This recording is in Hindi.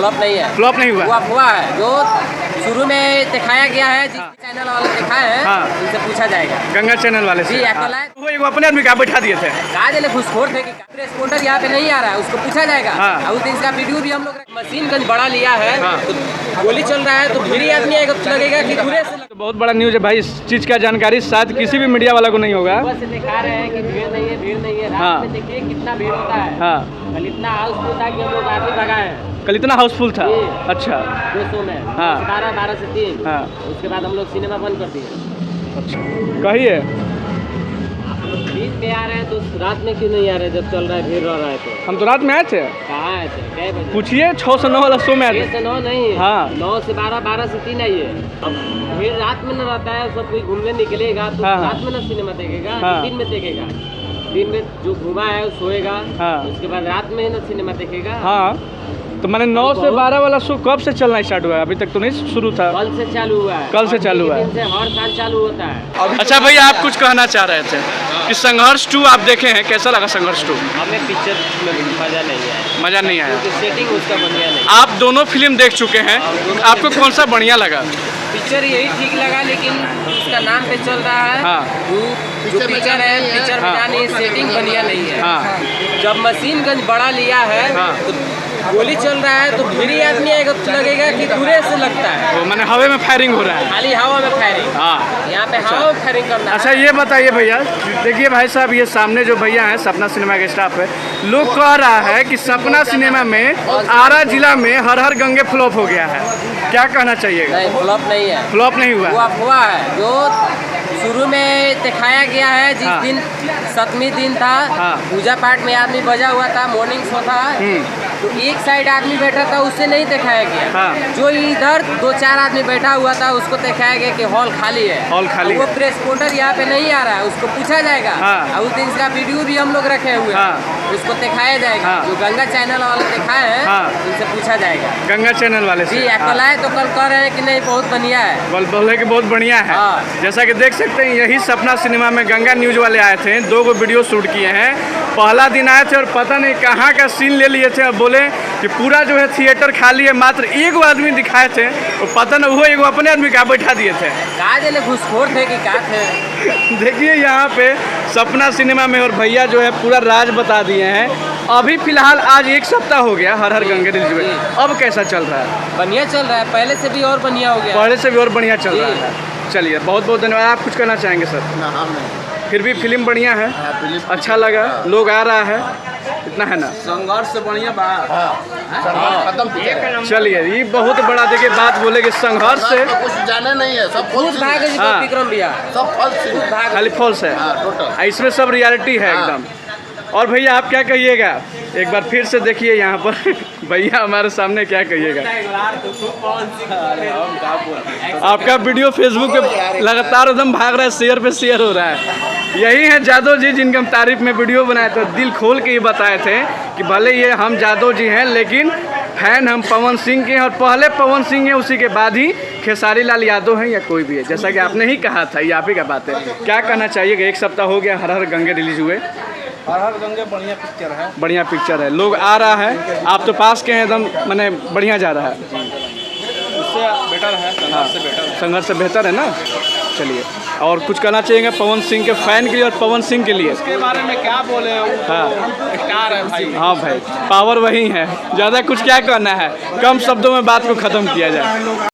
फ्लॉप नहीं है। फ्लॉप नहीं हुआ? वो अफवाह है जो शुरू में दिखाया गया है, जिस चैनल वाले दिखाए हैं उनसे पूछा जाएगा। गंगा चैनल वाले से? वो एक अपने आदमी का बैठा दिए थे, कहा जाने घुसखोर थे कि ट्रांसपोर्टर यहाँ पे नहीं आ रहा है, उसको पूछा जाएगा। उस दिन का वीडियो भी हम लोग मशीनगंज बड़ा लिया है, तो गोली चल रहा है तो भीड़ आदमी लगेगा कि दूर से। तो बहुत बड़ा न्यूज है भाई, इस चीज का जानकारी शायद किसी भी मीडिया वाला को नहीं होगा। बस दिखा रहे हैं कि भीड़ नहीं है, भीड़ नहीं है। रात में देखिए कितना भीड़ होता है। कल इतना हाउसफुल था कि हम लोग आदमी भगाए हैं। कल इतना हाउसफुल था? अच्छा। 200 में 12 से 3। उसके बाद हम लोग सिनेमा बंद कर दिए। अच्छा, कहिए। बीच में आ रहे हैं तो रात में क्यों नहीं आ रहे जब चल रहा है, भीड़ रह रहा है तो? हम तो रात में आए थे। कहाँ आए थे? क्या बजे? पूछिए 6 से 9 वाला शो में आए थे। 6 से 9 नहीं, 9 से 12, 12 से 3 आइए। अब भीड़ रात में न रहता है, सब कोई घूमने निकलेगा तो रात में न सिनेमा देखेगा, दिन में देखेगा। दिन में जो घूमा है वो सोएगा, उसके बाद रात में न सिनेमा देखेगा। तो मैंने 9 से 12 वाला शो कब से चलना स्टार्ट हुआ है? अभी तक तो नहीं शुरू था। कल से चालू हुआ है। कल से चालू हुआ है? हर साल चालू होता है। अच्छा भैया, आप कुछ कहना चाह रहे थे कि संघर्ष 2 आप देखे हैं, कैसा लगा संघर्ष 2? हमें पिक्चर में मजा नहीं आया। मजा नहीं आया? सेटिंग उसका बढ़िया नहीं। आप दोनों फिल्म देख चुके हैं, आपको कौन सा बढ़िया लगा? पिक्चर यही ठीक लगा, लेकिन उसका नाम पे चल रहा है। जो पिक्चर है, पिक्चर बनाने सेटिंग बढ़िया नहीं है। जब मशीनगंज बड़ा लिया है तो गोली चल रहा है तो भीड़ आदमी लगेगा कि दूरे से लगता है। वो मैंने हवा में फायरिंग हो रहा है? खाली हवा में फायरिंग। यहाँ पे हवा में फायरिंग करना है। अच्छा ये बताइए भैया, देखिए भाई साहब, ये सामने जो भैया हैं सपना सिनेमा के स्टाफ है, लोग कह रहा है कि सपना सिनेमा में आरा जिला में हर हर गंगे फ्लॉप हो गया है, क्या कहना चाहिएगा? नहीं, फ्लॉप नहीं है। फ्लॉप नहीं हुआ? वो अफवाह है जो शुरू में दिखाया गया है, जिस दिन 7वें दिन था, पूजा पाठ में आदमी बजा हुआ था, मॉर्निंग शो था, तो एक साइड आदमी बैठा था, उससे नहीं दिखाया गया। जो इधर 2-4 आदमी बैठा हुआ था उसको दिखाया गया कि हॉल खाली है। हॉल खाली। वो ट्रांसपोर्टर यहाँ पे नहीं आ रहा है, उसको पूछा जाएगा। उस दिन का वीडियो भी हम लोग रखे हुए हैं, उसको दिखाया जाएगा। जो गंगा चैनल वाले दिखाए हैं उनसे पूछा जाएगा। गंगा चैनल वाले से? है तो कल कह रहे हैं कि नहीं बहुत बढ़िया है। बोले कि बहुत बढ़िया है। जैसा कि देख सकते हैं, यही सपना सिनेमा में गंगा न्यूज वाले आए थे, 2 वीडियो शूट किए हैं। पहला दिन आए थे और पता नहीं कहाँ का सीन ले लिए थे और बोले कि पूरा जो है थिएटर खाली है, मात्र 1 आदमी दिखाए थे और पता नहीं वो 1 अपने आदमी का बैठा दिए थे। कहा जाने घुसखोर थे कि क्या थे। देखिए यहाँ पे सपना सिनेमा में और भैया जो है पूरा राज बता दिए हैं। अभी फिलहाल आज 1 सप्ताह हो गया हर हर गंगे रिलीज में, अब कैसा चल रहा है? बढ़िया चल रहा है, पहले से भी और बढ़िया हो गया। पहले से भी और बढ़िया चल रहा है। चलिए, बहुत बहुत धन्यवाद। आप कुछ कहना चाहेंगे सर? फिर भी फिल्म बढ़िया है, अच्छा लगा, लोग आ रहा है, इतना है ना? संघर्ष से बढ़िया खत्म। चलिए, ये बहुत बड़ा देखिए बात बोले कि संघर्ष से कुछ जाने नहीं है, सब विक्रम भैया सब फॉल्स, खाली फॉल्स है। इसमें सब रियलिटी है एकदम। और भैया आप क्या कहिएगा? एक बार फिर से देखिए यहाँ पर भैया हमारे सामने, क्या कहिएगा? आपका वीडियो फेसबुक पे लगातार एकदम भाग रहा है, शेयर पे शेयर हो रहा है। यही है जादव जी जिनके हम तारीफ में वीडियो बनाए थे, दिल खोल के ये बताए थे कि भले ये हम जादव जी हैं लेकिन फैन हम पवन सिंह के हैं, और पहले पवन सिंह हैं, उसी के बाद ही खेसारी लाल यादव हैं या कोई भी है, जैसा कि आपने ही कहा था। ये आप ही का बात है। क्या कहना चाहिएगा? 1 सप्ताह हो गया हर हर गंगे रिलीज हुए। हर हर गंगे बढ़िया पिक्चर है, बढ़िया पिक्चर है, लोग आ रहा है, आप तो पास के हैं एकदम, मैंने बढ़िया जा रहा है। उससे बेटर है, संघर्ष से बेटर है। संघर्ष से बेहतर है ना? चलिए, और कुछ कहना चाहिएगा पवन सिंह के फैन के लिए और पवन सिंह के लिए? उसके बारे में क्या बोले, स्टार है भाई। हाँ भाई, पावर वही है, ज़्यादा कुछ क्या कहना है, कम शब्दों में बात को ख़त्म किया जाए।